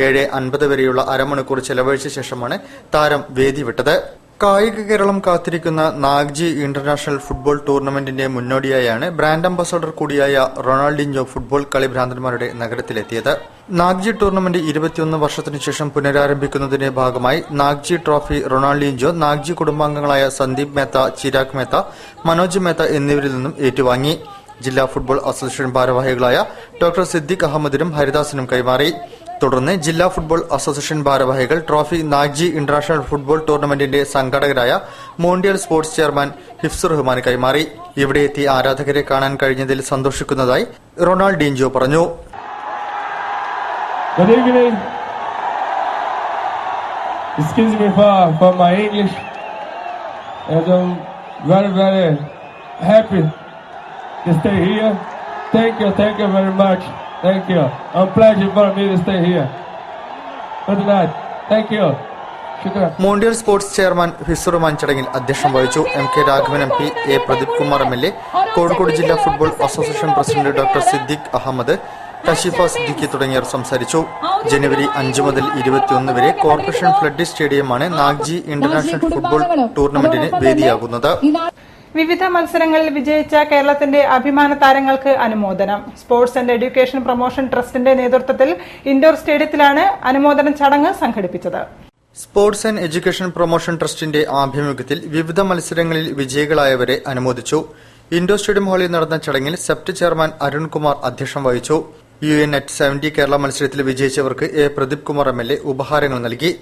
7:50 വരെയുള്ള അരമണിക്കൂർ ചെലവഴിച്ച ശേഷമാണ് താരം വേദി വിട്ടത്. കായിക കേരളം കാത്തിരിക്കുന്ന നാഗ്ജി ഇന്റർനാഷണൽ ഫുട്ബോൾ ടൂർണമെന്റിന്റെ മുന്നോടിയായാണ് ബ്രാൻഡ് അംബാസഡർ കൂടിയായ റൊണാൾഡീഞ്ഞോ ഫുട്ബോൾ കളി ഭ്രാന്തന്മാരുടെ നഗരത്തിലെത്തിയത്. നാഗ്ജി ടൂർണമെന്റ് 21 വർഷത്തിനു ശേഷം പുനരാരംഭിക്കുന്നതിന്റെ ഭാഗമായി നാഗ്ജി ട്രോഫി റൊണാൾഡീഞ്ഞോ നാഗ്ജി കുടുംബാംഗങ്ങളായ സന്ദീപ് മേത്ത, ചിരാഗ് മേത്ത, മനോജ് മേത്ത എന്നിവരിൽ നിന്നും ഏറ്റുവാങ്ങി. ജില്ലാ ഫുട്ബോൾ അസോസിയേഷൻ ഭാരവാഹികളായ ഡോക്ടർ സിദ്ദിഖ് അഹമ്മദിനും ഹരിദാസിനും കൈമാറി. തുടർന്ന് ജില്ലാ ഫുട്ബോൾ അസോസിയേഷൻ ഭാരവാഹികൾ ട്രോഫി നാഗ്ജി ഇന്റർനാഷണൽ ഫുട്ബോൾ ടൂർണമെന്റിന്റെ സംഘാടകരായ Mondial sports chairman Hifzur Rahman കൈമാറി. ഇവിടെ എത്തി ആരാധകരെ കാണാൻ കഴിഞ്ഞതിൽ സന്തോഷിക്കുന്നതായി റൊണാൾഡീഞ്ഞോ പറഞ്ഞു. Good evening. Excuse me for my English. And I'm very, very happy to stay here. Thank you very much. Thank you. I'm pleasure for me to stay here. Good night. Thank you. Shukran. Mondial sports chairman Hifzur Rahman ചടങ്ങിൽ അധ്യക്ഷം വഹിച്ചു. MK Raghavan MP, A Pradeep Kumar MLA, Kozhikode ജില്ലാ football association president doctor Siddique Ahammed, Kashifa Siddiqui തുടങ്ങിയവർ സംസാരിച്ചു. ജനുവരി 5 മുതൽ 21 വരെ corporation flood സ്റ്റേഡിയമാണ് നാഗ്ജി ഇന്റർനാഷണൽ ഫുട്ബോൾ ടൂർണമെന്റിന് വേദിയാകുന്നത്. വിവിധ മത്സരങ്ങളിൽ വിജയിച്ച കേരളത്തിന്റെ അഭിമാന താരങ്ങൾക്ക് അനുമോദനം. സ്പോർട്സ് ആൻഡ് എഡ്യൂക്കേഷൻ പ്രൊമോഷൻ ട്രസ്റ്റിന്റെ നേതൃത്വത്തിൽ ഇൻഡോർ സ്റ്റേഡിയത്തിലാണ് അനുമോദന ചടങ്ങ് സംഘടിപ്പിച്ചത്. സ്പോർട്സ് ആൻഡ് എഡ്യൂക്കേഷൻ പ്രൊമോഷൻ ട്രസ്റ്റിന്റെ ആഭിമുഖ്യത്തിൽ വിവിധ മത്സരങ്ങളിൽ വിജയികളായവരെ അനുമോദിച്ചു. ഇൻഡോർ സ്റ്റേഡിയം ഹാളിൽ നടന്ന ചടങ്ങിൽ സെപ്റ്റ് ചെയർമാൻ അരുൺകുമാർ അധ്യക്ഷം വഹിച്ചു. UN@70 കേരള മത്സരത്തിൽ വിജയിച്ചവർക്ക് A പ്രദീപ് കുമാർ MLA ഉപഹാരങ്ങൾ നൽകി.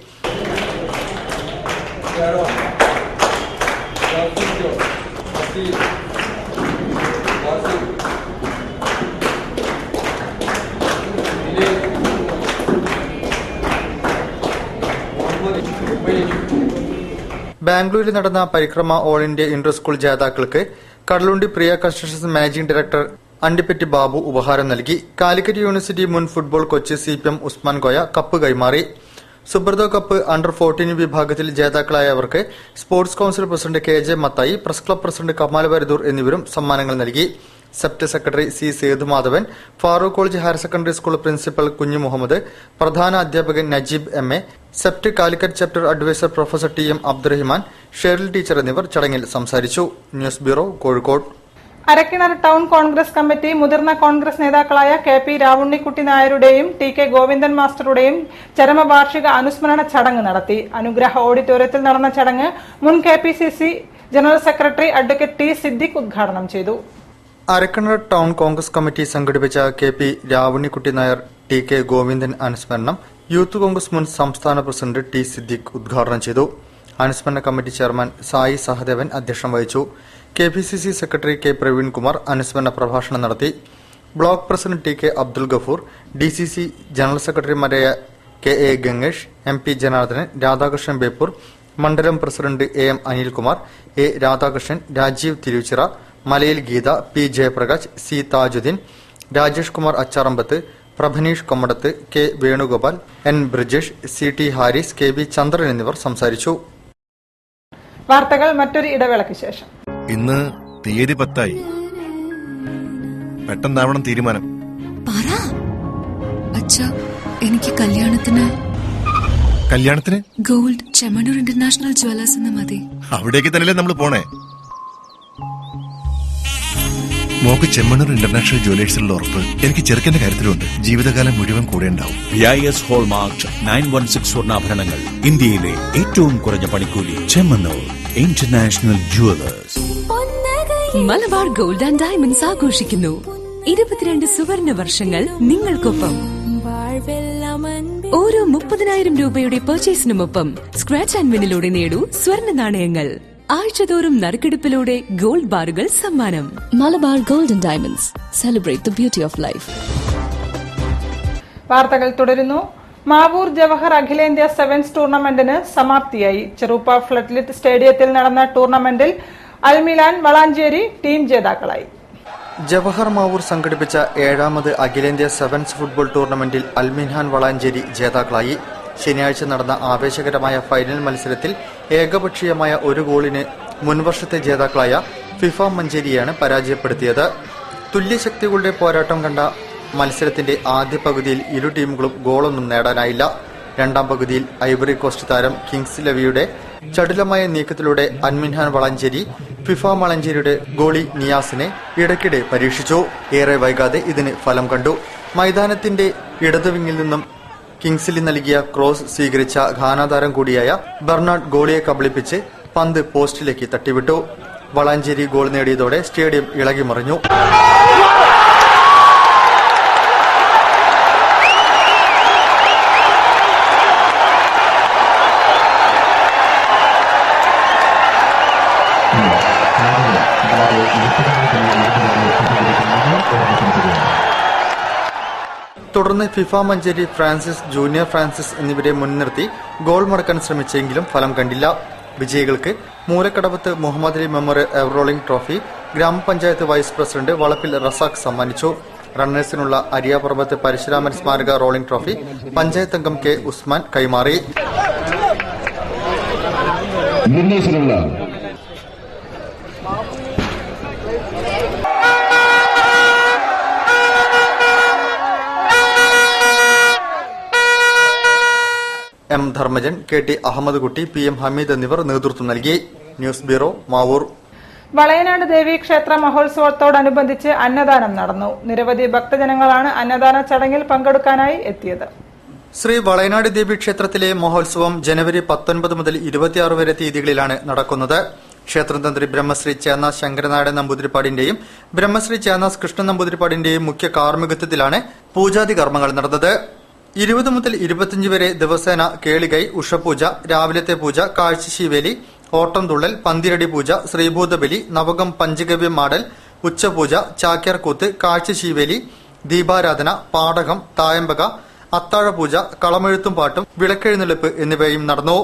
ബാംഗ്ലൂരിൽ നടന്ന Parikrama all India inter school ജേതാക്കൾക്ക് Kadalundi Priya constructions managing director Andippetti Babu ഉപഹാരം നൽകി. കാലിക്കറ്റ് യൂണിവേഴ്സിറ്റി മുൻ football coach CPM Usman Koya cup കൈമാറി. സുബ്രതോ കപ്പ് അണ്ടർ-14 വിഭാഗത്തിൽ ജേതാക്കളായവർക്ക് sports council president KJ Mathai, press club president Kamal Varadoor എന്നിവരും സമ്മാനങ്ങൾ നൽകി. SEPT secretary C. Sethumadhavan, Farook college higher secondary school principal Kunju Muhammad, പ്രധാന അധ്യാപകൻ Najeeb MA, SEPT Calicut chapter advisor professor TM Abdurahiman, Sheril teacher എന്നിവർ ചടങ്ങിൽ സംസാരിച്ചു. News bureau, Kozhikode. Arakkinar town Congress committee മുതിർന്ന കോൺഗ്രസ് നേതാക്കളായ KP രാവുണ്ണിക്കുട്ടി നായരുടെയും TK ഗോവിന്ദൻ മാസ്റ്ററുടെയും ചരമവാർഷിക അനുസ്മരണ ചടങ്ങ് നടത്തി. അനുഗ്രഹ ഓഡിറ്റോറിയത്തിൽ നടന്ന ചടങ്ങ് മുൻ KPCC general secretary advocate T. Siddique ഉദ്ഘാടനം ചെയ്തു. അരക്കിണർ ടൗൺ കോൺഗ്രസ് കമ്മിറ്റി സംഘടിപ്പിച്ച KP രാവുണ്ണിക്കുട്ടി നായർ TK ഗോവിന്ദൻ അനുസ്മരണം യൂത്ത് കോൺഗ്രസ് മുൻ സംസ്ഥാന പ്രസിഡന്റ് T. സിദ്ദിഖ് ഉദ്ഘാടനം ചെയ്തു. അനുസ്മരണ കമ്മിറ്റി ചെയർമാൻ സായി സഹദേവൻ അധ്യക്ഷം വഹിച്ചു. KPCC secretary K. പ്രവീൺകുമാർ അനുസ്മരണ പ്രഭാഷണം നടത്തി. Block president TK Abdul Gafoor, DCC general സെക്രട്ടറിമാരായ KA ഗംഗേഷ്, MP ജനാർദ്ദനൻ, രാധാകൃഷ്ണൻ ബേപ്പൂർ, മണ്ഡലം president AM Anilkumar, A. Radhakrishnan, Rajeev Thiruchira, Malayil Geetha, P. Jayaprakash, C. Thajudheen, Rajesh Kumar Acharambath, പ്രഭനീഷ് കൊമ്മടത്ത്, K. Venugopal, N. Brijesh, CT Haris, KB ചന്ദ്രൻ എന്നിവർ സംസാരിച്ചു. വാർത്തകൾ മറ്റൊരു ഇടവേളയ്ക്ക് ശേഷം. ഇന്ന് തീയതി 10 പെട്ടെന്നാവണം തീരുമാനം. എനിക്ക് കല്യാണത്തിന് ഗോൾഡ് ചെമ്മണ്ണൂർ ഇന്റർനാഷണൽ ജ്വല്ലേഴ്സ് എന്ന് മതി. അവിടേക്ക് തന്നെയല്ലേ നമ്മൾ പോണേ. മോക്ക് ചെമ്മണ്ണൂർ ഇന്റർനാഷണൽ ജ്വല്ലേഴ്സിലുള്ള ഉറപ്പ് എനിക്ക് ചെറുക്കന്റെ കാര്യത്തിലുണ്ട്. ജീവിതകാലം മുഴുവൻ കൂടെ ഉണ്ടാവും. BIS ഹോൾമാർക്ക് 916 സ്വർണ്ണാഭരണങ്ങൾ, ഇന്ത്യയിലെ ഏറ്റവും കുറഞ്ഞ പണിക്കൂലി. Chemmanur international jewellers. Malabar gold and diamonds ആഘോഷിക്കുന്നു 22 സുവർണ വർഷങ്ങൾ നിങ്ങൾക്കൊപ്പം. ഓരോ 30,000 രൂപയുടെ പർച്ചേസിനുമൊപ്പം സ്ക്രാച്ച് ആൻഡ് വിന്നിലൂടെ നേടൂ സ്വർണ്ണ നാണയങ്ങൾ. ആഴ്ചതോറും നറുക്കെടുപ്പിലൂടെ ഗോൾഡ് ബാറുകൾ സമ്മാനം. Malabar gold and diamonds, celebrate the beauty of life. വാർത്തകൾ തുടരുന്നു. മാവൂർ ജവഹർ അഖിലേന്ത്യാ സെവൻസ് ടൂർണമെന്റിന് സമാപ്തിയായി. ചെറുപ്പ ഫ്ലഡ്ലിറ്റ് സ്റ്റേഡിയത്തിൽ നടന്ന ടൂർണമെന്റിൽ അൽമിലാൻ വളാഞ്ചേരി ടീം ജേതാക്കളായി. ജവഹർ മാവൂർ സംഘടിപ്പിച്ച 7ാമത് അഖിലേന്ത്യാ സെവൻസ് ഫുട്ബോൾ ടൂർണമെന്റിൽ അൽമിൻഹാൻ വളാഞ്ചേരി ജേതാക്കളായി. ശനിയാഴ്ച നടന്ന ആവേശകരമായ ഫൈനൽ മത്സരത്തിൽ ഏകപക്ഷീയമായ ഒരു ഗോളിന് മുൻവർഷത്തെ ജേതാക്കളായ ഫിഫ മഞ്ചേരിയാണ് പരാജയപ്പെടുത്തിയത്. തുല്യശക്തികളുടെ പോരാട്ടം കണ്ട മത്സരത്തിന്റെ ആദ്യ പകുതിയിൽ ഇരു ടീമുകളും ഗോളൊന്നും നേടാനായില്ല. രണ്ടാം പകുതിയിൽ ഐവറി കോസ്റ്റ് താരം കിങ്സ് ലവിയുടെ ചടുലമായ നീക്കത്തിലൂടെ അൽമിൻഹാൻ വളാഞ്ചേരി ഫിഫ മളഞ്ചേരിയുടെ ഗോളി നിയാസിനെ ഇടയ്ക്കിടെ പരീക്ഷിച്ചു. ഏറെ വൈകാതെ ഇതിന് ഫലം കണ്ടു. മൈതാനത്തിന്റെ ഇടതുവിങ്ങിൽ നിന്നും കിങ്സിലി നൽകിയ ക്രോസ് സ്വീകരിച്ച ഘാന താരം കൂടിയായ ബെർണാഡ് ഗോളിയെ കബളിപ്പിച്ച് പന്ത് പോസ്റ്റിലേക്ക് തട്ടിവിട്ടു. വളാഞ്ചേരി ഗോൾ നേടിയതോടെ സ്റ്റേഡിയം ഇളകിമറിഞ്ഞു. തുടർന്ന് FIFA Manjeri Francis, junior Francis എന്നിവരെ മുൻനിർത്തി ഗോൾ മടക്കാൻ ശ്രമിച്ചെങ്കിലും ഫലം കണ്ടില്ല. വിജയികൾക്ക് Moolakkadavath Muhammad Ali memorial everolling trophy ഗ്രാമപഞ്ചായത്ത് വൈസ് പ്രസിഡന്റ് വളപ്പിൽ റസാഖ് സമ്മാനിച്ചു. റണ്ണേഴ്സിനുള്ള അരിയാപർവത്ത് പരശുരാമൻ സ്മാരക റോളിംഗ് ട്രോഫി പഞ്ചായത്ത് അംഗം K. ഉസ്മാൻ കൈമാറി. M. ധർമ്മജൻ, KT അഹമ്മദ് കുട്ടി, PM ഹമീദ് എന്നിവർ നേതൃത്വം നൽകി. News bureau, Mavoor. വളയനാട് ദേവീക്ഷേത്ര മഹോത്സവത്തോടനുബന്ധിച്ച് അന്നദാനം നടന്നു. നിരവധി ഭക്തജനങ്ങളാണ് അന്നദാന ചടങ്ങിൽ പങ്കെടുക്കാനായി എത്തിയത്. ശ്രീ വളയനാട് ദേവീക്ഷേത്രത്തിലെ മഹോത്സവം ജനുവരി 19 മുതൽ 26 വരെ തീയതികളിലാണ് നടക്കുന്നത്. ക്ഷേത്രം തന്ത്രി ബ്രഹ്മശ്രീ ചേന്നാസ് ശങ്കരനാരായണ നമ്പൂതിരിപ്പാടിന്റെയും ബ്രഹ്മശ്രീ ചേന്നാസ് കൃഷ്ണൻ നമ്പൂതിരിപ്പാടിന്റെയും മുഖ്യ കാർമ്മികത്വത്തിലാണ് പൂജാതി കർമ്മങ്ങൾ നടന്നത്. 20 മുതൽ 25 വരെ ദിവസേന കേളികൈ, ഉഷപൂജ, രാവിലത്തെ പൂജ, കാഴ്ചശീവേലി, ഓട്ടംതുള്ളൽ, പന്തിരടി പൂജ, ശ്രീഭൂതബലി, നവകം പഞ്ചഗവ്യം മാടൽ, ഉച്ചപൂജ, ചാക്യാർകൂത്ത്, കാഴ്ചശീവേലി, ദീപാരാധന, പാടകം, തായമ്പക, അത്താഴപൂജ, കളമെഴുത്തും പാട്ടും, വിളക്കെഴുന്നള്ളിപ്പ് എന്നിവയും നടന്നു.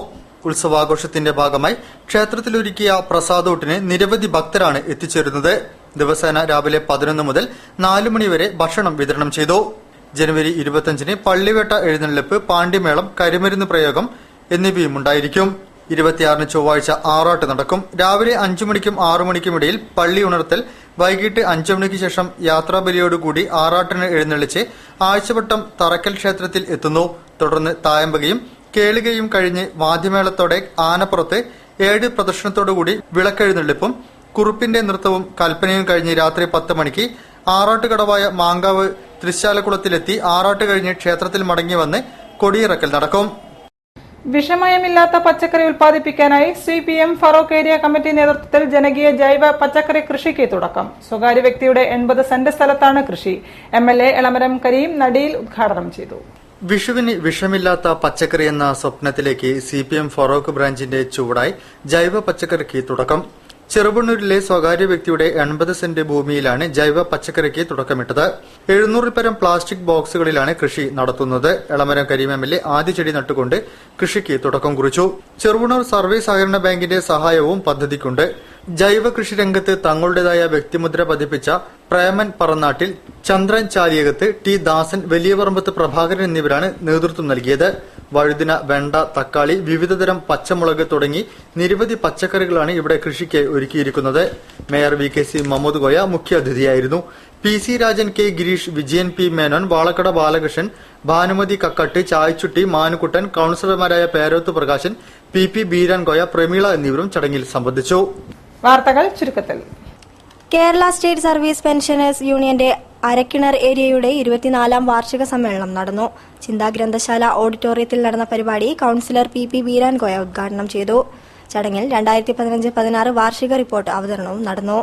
ഉത്സവാഘോഷത്തിന്റെ ഭാഗമായി ക്ഷേത്രത്തിലൊരുക്കിയ പ്രസാദൂട്ടിന് നിരവധി ഭക്തരാണ് എത്തിച്ചേരുന്നത്. ദിവസേന രാവിലെ 11 മുതൽ 4 മണി വരെ ഭക്ഷണം വിതരണം ചെയ്തു. ജനുവരി 25-ന് പള്ളിവേട്ട എഴുന്നള്ളിപ്പ്, പാണ്ഡ്യമേളം, കരിമരുന്ന് പ്രയോഗം എന്നിവയും ഉണ്ടായിരിക്കും. 26-ന് ചൊവ്വാഴ്ച ആറാട്ട് നടക്കും. രാവിലെ 5 മണിക്കും 6 മണിക്കും ഇടയിൽ പള്ളി ഉണർത്തൽ, വൈകിട്ട് 5 മണിക്ക് ശേഷം യാത്രാബലിയോടുകൂടി ആറാട്ടിന് എഴുന്നള്ളിച്ച് ആഴ്ചവട്ടം തറക്കൽ ക്ഷേത്രത്തിൽ എത്തുന്നു. തുടർന്ന് തായമ്പകയും കേളികയും കഴിഞ്ഞ് വാദ്യമേളത്തോടെ ആനപ്പുറത്ത് 7 പ്രദക്ഷിണത്തോടുകൂടി വിളക്കെഴുന്നള്ളിപ്പും കുറുപ്പിന്റെ നൃത്തവും കൽപ്പനയും കഴിഞ്ഞ് രാത്രി 10 മണിക്ക് ആറാട്ടുകടവായ മാങ്കാവ് തൃശ്ശാലക്കുളത്തിലെത്തി ആറാട്ട് കഴിഞ്ഞ് ക്ഷേത്രത്തിൽ മടങ്ങി വന്ന് കൊടിയിറക്കൽ നടക്കും. വിഷമയമില്ലാത്ത പച്ചക്കറി ഉൽപ്പാദിപ്പിക്കാനായി CPM ഫറോക്ക് ഏരിയ കമ്മിറ്റി നേതൃത്വത്തിൽ ജനകീയ ജൈവ പച്ചക്കറി കൃഷിക്ക് തുടക്കം. സ്വകാര്യ വ്യക്തിയുടെ 80 സെന്റ് സ്ഥലത്താണ് കൃഷി. MLA എളമരം കരീം നടിയിൽ ഉദ്ഘാടനം ചെയ്തു. വിഷുവിന് വിഷമില്ലാത്ത പച്ചക്കറി എന്ന സ്വപ്നത്തിലേക്ക് CPM ഫറോക്ക് ബ്രാഞ്ചിന്റെ ചുവടായി ജൈവ പച്ചക്കറിക്ക് തുടക്കം. ചെറുവണ്ണൂരിലെ സ്വകാര്യ വ്യക്തിയുടെ 80 സെന്റ് ഭൂമിയിലാണ് ജൈവ പച്ചക്കറിക്ക് തുടക്കമിട്ടത്. 700 പരം പ്ലാസ്റ്റിക് ബോക്സുകളിലാണ് കൃഷി നടത്തുന്നത്. എളമരം കരീം MLA ആദ്യ ചെടി നട്ടുകൊണ്ട് കൃഷിക്ക് തുടക്കം കുറിച്ചു. ചെറുവണ്ണൂർ സർവീസ് സഹകരണ ബാങ്കിന്റെ സഹായവും പദ്ധതിക്കുണ്ട്. ജൈവ കൃഷി രംഗത്ത് തങ്ങളുടേതായ വ്യക്തിമുദ്ര പതിപ്പിച്ച പ്രേമൻ പറന്നാട്ടിൽ, ചന്ദ്രൻ ചാലിയകത്ത്, T ദാസൻ, വലിയപറമ്പത്ത് പ്രഭാകരൻ എന്നിവരാണ് നേതൃത്വം നൽകിയത്. വഴുതിന, വെണ്ട, തക്കാളി, വിവിധതരം പച്ചമുളക് തുടങ്ങി നിരവധി പച്ചക്കറികളാണ് ഇവിടെ കൃഷിക്ക് ഒരുക്കിയിരിക്കുന്നത്. മേയർ VKC മമ്മൂദ് കോയ മുഖ്യാതിഥിയായിരുന്നു. PC Rajan, K Gireesh, Vijayan P Menon, Valakkada Balakrishnan, Bhanumathi Kakkatt, ചായച്ചുട്ടി, മാനുക്കുട്ടൻ, കൌൺസിലർമാരായ പേരോത്ത് പ്രകാശൻ, PP ബീരാൻ കോയ, പ്രമീള എന്നിവരും ചടങ്ങിൽ സംബന്ധിച്ചു. വാർത്തകൾ ചുരുക്കത്തിൽ. കേരള സ്റ്റേറ്റ് സർവീസ് പെൻഷനേഴ്സ് യൂണിയന്റെ അരക്കിണർ ഏരിയയുടെ 24-ാം വാർഷിക സമ്മേളനം നടന്നു. ചിന്താ ഗ്രന്ഥശാല ഓഡിറ്റോറിയത്തിൽ നടന്ന പരിപാടി കൌൺസിലർ PP ബീരാൻകോയ ഉദ്ഘാടനം ചെയ്തു. ചടങ്ങിൽ 2015-16 വാർഷിക റിപ്പോർട്ട് അവതരണവും നടന്നു.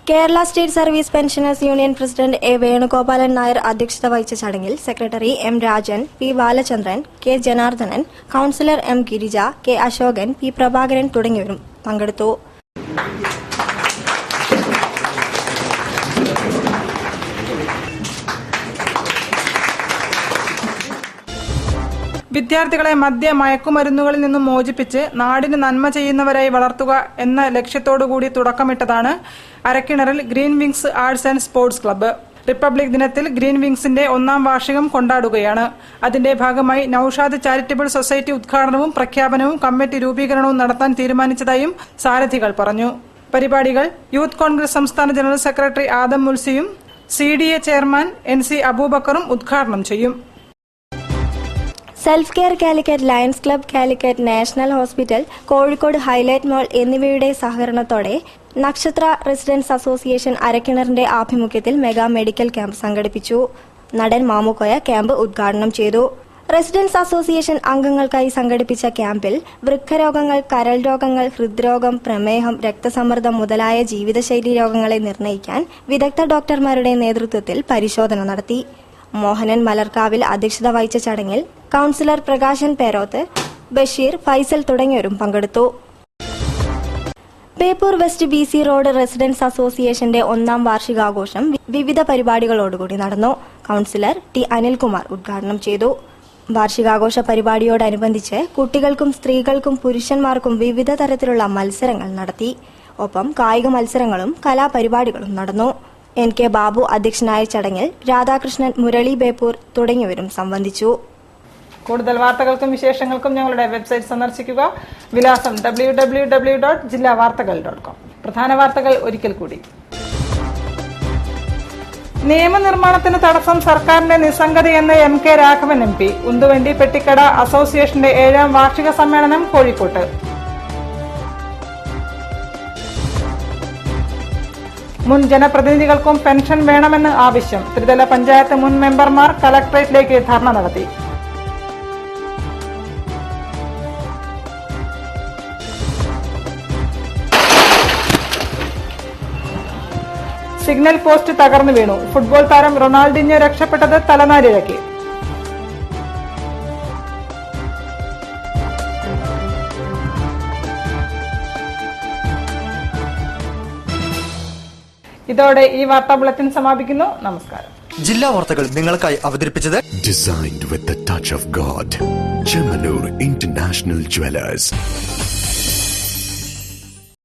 Kerala state service pensioners union president A Venugopalan Nair അധ്യക്ഷത വഹിച്ച ചടങ്ങിൽ secretary M Rajan, P Balachandran, K Janardhanan, councillor M Girija, K Ashokan, P Prabhakaran തുടങ്ങിയവരും പങ്കെടുത്തു. വിദ്യാർത്ഥികളെ മയക്കുമരുന്നുകളിൽ നിന്നും മോചിപ്പിച്ച് നാടിന് നന്മ ചെയ്യുന്നവരായി വളർത്തുക എന്ന ലക്ഷ്യത്തോടുകൂടി തുടക്കമിട്ടതാണ് അരക്കിണറിൽ green wings arts and sports club. Republic ദിനത്തിൽ ഗ്രീൻ വിങ്സിന്റെ 1-ാം വാർഷികം കൊണ്ടാടുകയാണ്. അതിന്റെ ഭാഗമായി നൌഷാദ് ചാരിറ്റബിൾ സൊസൈറ്റി ഉദ്ഘാടനവും പ്രഖ്യാപനവും കമ്മിറ്റി രൂപീകരണവും നടത്താൻ തീരുമാനിച്ചതായും സാരഥികൾ പറഞ്ഞു. പരിപാടികൾ യൂത്ത് കോൺഗ്രസ് സംസ്ഥാന ജനറൽ സെക്രട്ടറി ആദം മുൽസിയും CDA ചെയർമാൻ NC അബൂബക്കറും ഉദ്ഘാടനം ചെയ്യും. Self care Calicut, lions club Calicut, national hospital, Kozhikode highlight mall എന്നിവയുടെ സഹകരണത്തോടെ നക്ഷത്ര റെസിഡൻസ് അസോസിയേഷൻ അരക്കിണറിന്റെ ആഭിമുഖ്യത്തിൽ മെഗാ മെഡിക്കൽ ക്യാമ്പ് സംഘടിപ്പിച്ചു. നടൻ മാമുക്കോയ ക്യാമ്പ് ഉദ്ഘാടനം ചെയ്തു. റെസിഡൻസ് അസോസിയേഷൻ അംഗങ്ങൾക്കായി സംഘടിപ്പിച്ച ക്യാമ്പിൽ വൃക്കരോഗങ്ങൾ, കരൾ രോഗങ്ങൾ, ഹൃദ്രോഗം, പ്രമേഹം, രക്തസമ്മർദ്ദം മുതലായ ജീവിതശൈലി രോഗങ്ങളെ നിർണ്ണയിക്കാൻ വിദഗ്ധ ഡോക്ടർമാരുടെ നേതൃത്വത്തിൽ പരിശോധന നടത്തി. മോഹനൻ മലർക്കാവിൽ അധ്യക്ഷത വഹിച്ച ചടങ്ങിൽ കൌൺസിലർ പ്രകാശൻ പേരോത്ത്, ബഷീർ, ഫൈസൽ തുടങ്ങിയവരും പങ്കെടുത്തു. Beypore west BC road residents അസോസിയേഷന്റെ 1-ാം വാർഷികാഘോഷം വിവിധ പരിപാടികളോടുകൂടി നടന്നു. കൌൺസിലർ T അനിൽകുമാർ ഉദ്ഘാടനം ചെയ്തു. വാർഷികാഘോഷ പരിപാടിയോടനുബന്ധിച്ച് കുട്ടികൾക്കും സ്ത്രീകൾക്കും പുരുഷന്മാർക്കും വിവിധ തരത്തിലുള്ള മത്സരങ്ങൾ നടത്തി. ഒപ്പം കായിക മത്സരങ്ങളും കലാപരിപാടികളും നടന്നു. NK ബാബു അധ്യക്ഷനായ ചടങ്ങിൽ രാധാകൃഷ്ണൻ, മുരളി ബേപ്പൂർ തുടങ്ങിയവരും സംബന്ധിച്ചു. കൂടുതൽ വാർത്തകൾക്കും വിശേഷങ്ങൾക്കും ഞങ്ങളുടെ വെബ്സൈറ്റ് സന്ദർശിക്കുക. വിലാസം www.jillavartakal.com. പ്രധാന വാർത്തകൾ ഒരിക്കൽ കൂടി. നിയമനിർമ്മാണത്തിന് തടസ്സം സർക്കാരിന്റെ നിസ്സംഗതയെന്ന് MK രാഘവൻ MP. ഉന്തുവണ്ടി പെട്ടിക്കട അസോസിയേഷന്റെ 7-ാം വാർഷിക സമ്മേളനം കോഴിക്കോട്ട്. മുൻ ജനപ്രതിനിധികൾക്കും പെൻഷൻ വേണമെന്ന് ആവശ്യം. ത്രിതല പഞ്ചായത്ത് മുൻ മെമ്പർമാർ കലക്ടറേറ്റിലേക്ക് ധർണ നടത്തി. സിഗ്നൽ പോസ്റ്റ് തകർന്നു വീണു. ഫുട്ബോൾ താരം റൊണാൾഡിഞ്ഞോ രക്ഷപ്പെട്ടത് തലനാരിഴയ്ക്ക്. ഇതോടെ ഈ വാർത്താ ബുള്ളറ്റിൻ സമാപിക്കുന്നു. നമസ്കാരം. ജില്ലാ വാർത്തകൾ നിങ്ങൾക്കായി അവതരിപ്പിച്ചത് Designed with the touch of God. Chemanur International Jewelers.